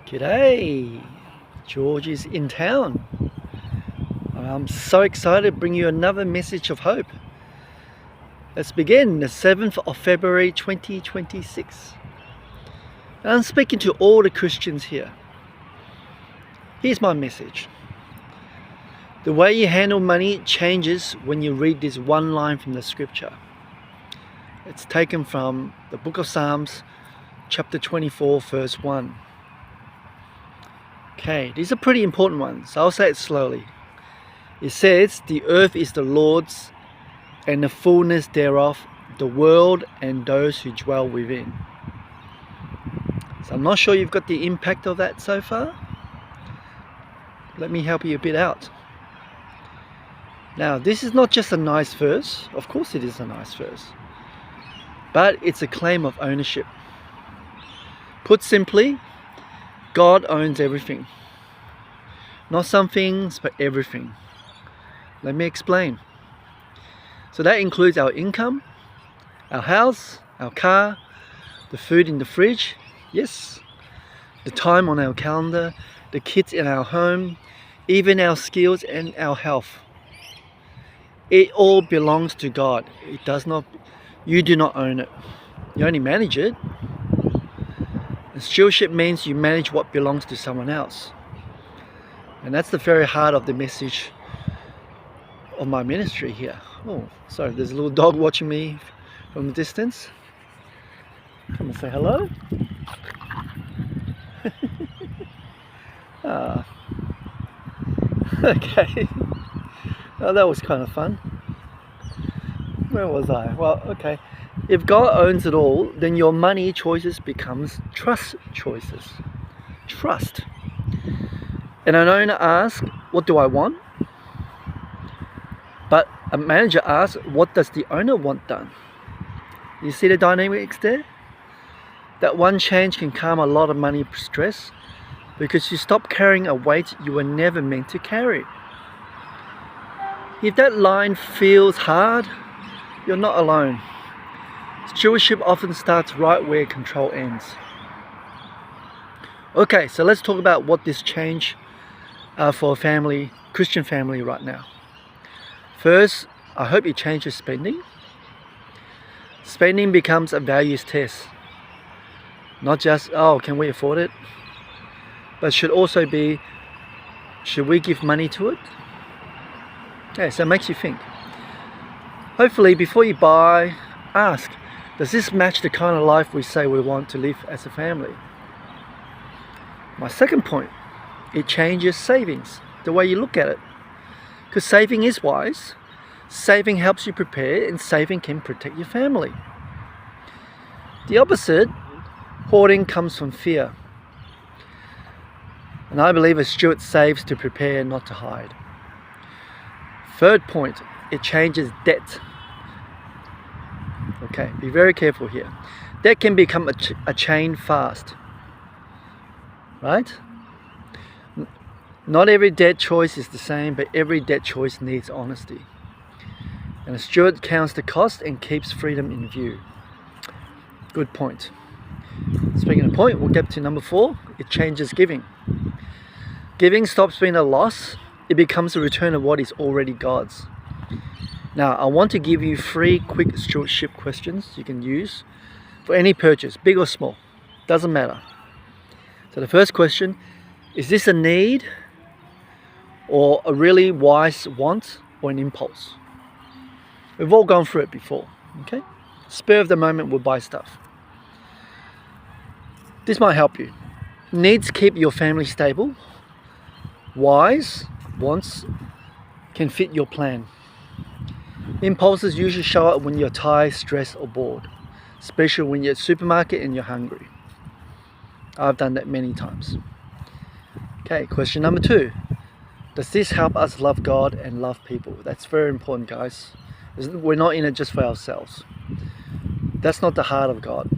G'day, George is in town. I'm so excited to bring you another message of hope. Let's begin, the 7th of February 2026. And I'm speaking to all the Christians here. Here's my message. The way you handle money changes when you read this one line from the scripture. It's taken from the book of Psalms, chapter 24, verse 1. Okay, these are pretty important ones, so I'll say it slowly. It says, "The earth is the Lord's and the fullness thereof, the world and those who dwell within." So I'm not sure you've got the impact of that so far. Let me help you a bit out. Now, this is not just a nice verse. Of course it is a nice verse. But it's a claim of ownership. Put simply, God owns everything. Not some things, but everything. Let me explain. So that includes our income, our house, our car, the food in the fridge, yes, the time on our calendar, the kids in our home, even our skills and our health. It all belongs to God. It does not, you do not own it. You only manage it. And stewardship means you manage what belongs to someone else. And that's the very heart of the message of my ministry here. Oh, sorry, there's a little dog watching me from a distance. Come and say hello. Okay. Oh, that was kind of fun. Where was I? Well, okay. If God owns it all, then your money choices becomes trust choices. Trust. And an owner asks, "What do I want?" But a manager asks, "What does the owner want done?" You see the dynamics there? That one change can calm a lot of money stress because you stop carrying a weight you were never meant to carry. If that line feels hard, you're not alone. Stewardship often starts right where control ends. Okay, so let's talk about what this change for a family, Christian family right now. First, I hope it changes spending. Spending becomes a values test. Not just, oh, can we afford it? But should also be, should we give money to it? Okay, so it makes you think. Hopefully, before you buy, ask, does this match the kind of life we say we want to live as a family? My second point, it changes savings, the way you look at it. Because saving is wise. Saving helps you prepare, and saving can protect your family. The opposite, hoarding, comes from fear. And I believe a steward saves to prepare, not to hide. Third point, it changes debt. Okay, be very careful here. Debt can become a chain fast. Right? Not every debt choice is the same, but every debt choice needs honesty. And a steward counts the cost and keeps freedom in view. Good point. Speaking of point, we'll get to number 4. It changes giving. Giving stops being a loss. It becomes a return of what is already God's. Now, I want to give you 3 quick stewardship questions you can use for any purchase, big or small. Doesn't matter. So the first question, is this a need or a really wise want or an impulse? We've all gone through it before, okay? Spur of the moment, we'll buy stuff. This might help you. Needs keep your family stable. Wise wants can fit your plan. Impulses usually show up when you're tired, stressed or bored, especially when you're at the supermarket and you're hungry. I've done that many times. Okay, question number 2. Does this help us love God and love people? That's very important, guys. We're not in it just for ourselves. That's not the heart of God.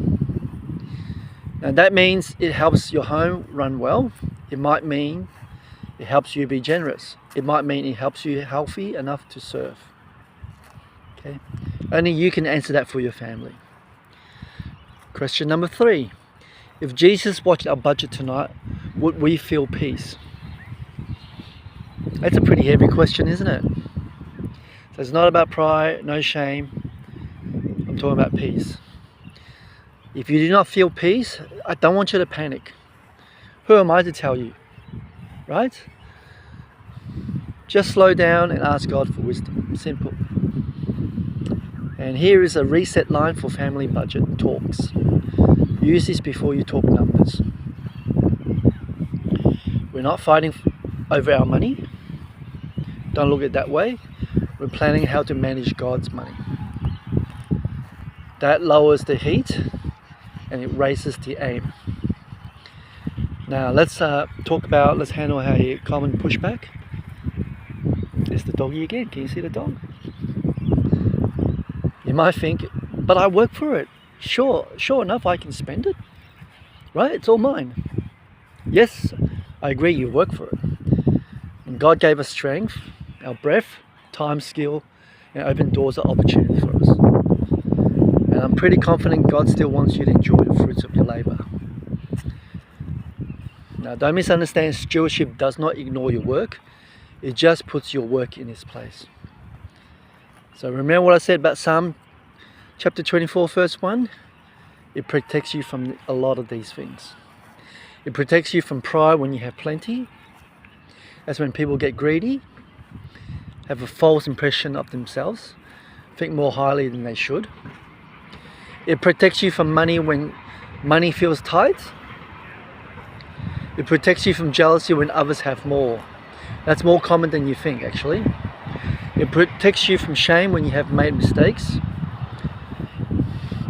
And that means it helps your home run well. It might mean it helps you be generous. It might mean it helps you healthy enough to serve. Okay? Only you can answer that for your family. Question number 3. If Jesus watched our budget tonight, would we feel peace? That's a pretty heavy question, isn't it? So it's not about pride, no shame. I'm talking about peace. If you do not feel peace, I don't want you to panic. Who am I to tell you? Right? Just slow down and ask God for wisdom. Simple. And here is a reset line for family budget talks. Use this before you talk numbers. We're not fighting over our money. Don't look at it that way. We're planning how to manage God's money. That lowers the heat and it raises the aim. Now let's handle a common pushback. There's the doggy again. Can you see the dog? You might think, but I work for it. Sure enough, I can spend it. Right? It's all mine. Yes, I agree, you work for it. And God gave us strength, our breath, time, skill, and open doors of opportunity for us. And I'm pretty confident God still wants you to enjoy the fruits of your labor. Now, don't misunderstand, stewardship does not ignore your work. It just puts your work in its place. So remember what I said about Psalm chapter 24, verse 1? It protects you from a lot of these things. It protects you from pride when you have plenty. That's when people get greedy, have a false impression of themselves, think more highly than they should. It protects you from money when money feels tight. It protects you from jealousy when others have more. That's more common than you think, actually. It protects you from shame when you have made mistakes.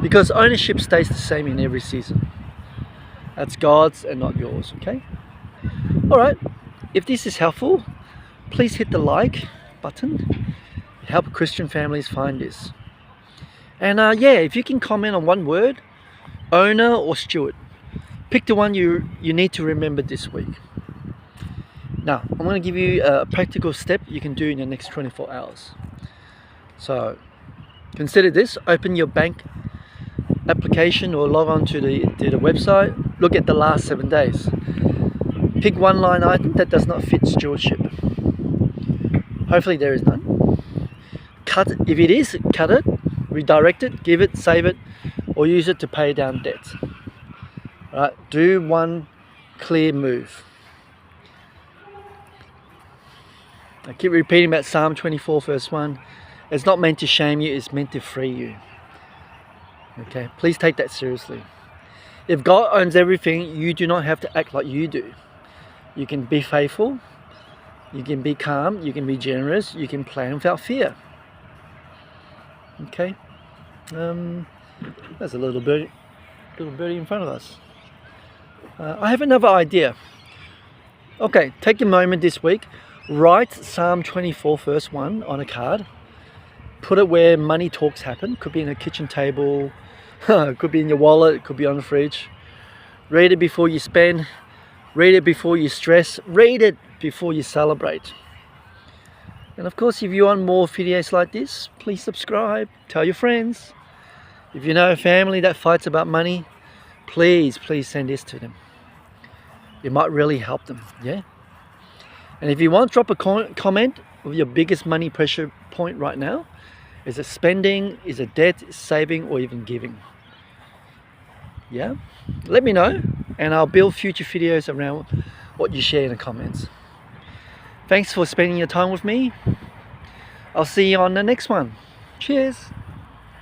Because ownership stays the same in every season. That's God's and not yours, okay? Alright, if this is helpful, please hit the like button. Help Christian families find this. And if you can comment on one word, owner or steward, pick the one you need to remember this week. Now, I'm going to give you a practical step you can do in the next 24 hours. So, consider this. Open your bank application or log on to the website. Look at the last 7 days. Pick one line item that does not fit stewardship. Hopefully there is none. If it is, cut it, redirect it, give it, save it, or use it to pay down debt. Alright, do one clear move. I keep repeating about Psalm 24 verse 1. It's not meant to shame you, it's meant to free you. Okay, please take that seriously. If God owns everything, you do not have to act like you do. You can be faithful, you can be calm, you can be generous, you can plan without fear. Okay, there's a little birdie in front of us. I have another idea. Okay, take a moment this week. Write Psalm 24 verse 1 on a card. Put it where money talks happen. Could be in a kitchen table, could be in your wallet, could be on the fridge. Read it before you spend. Read it before you stress. Read it before you celebrate. And of course, if you want more videos like this, please subscribe. Tell your friends. If you know a family that fights about money, please send this to them. It might really help them, yeah? And if you want, drop a comment of your biggest money pressure point right now. Is it spending, is it debt, saving, or even giving? Yeah? Let me know, and I'll build future videos around what you share in the comments. Thanks for spending your time with me. I'll see you on the next one. Cheers!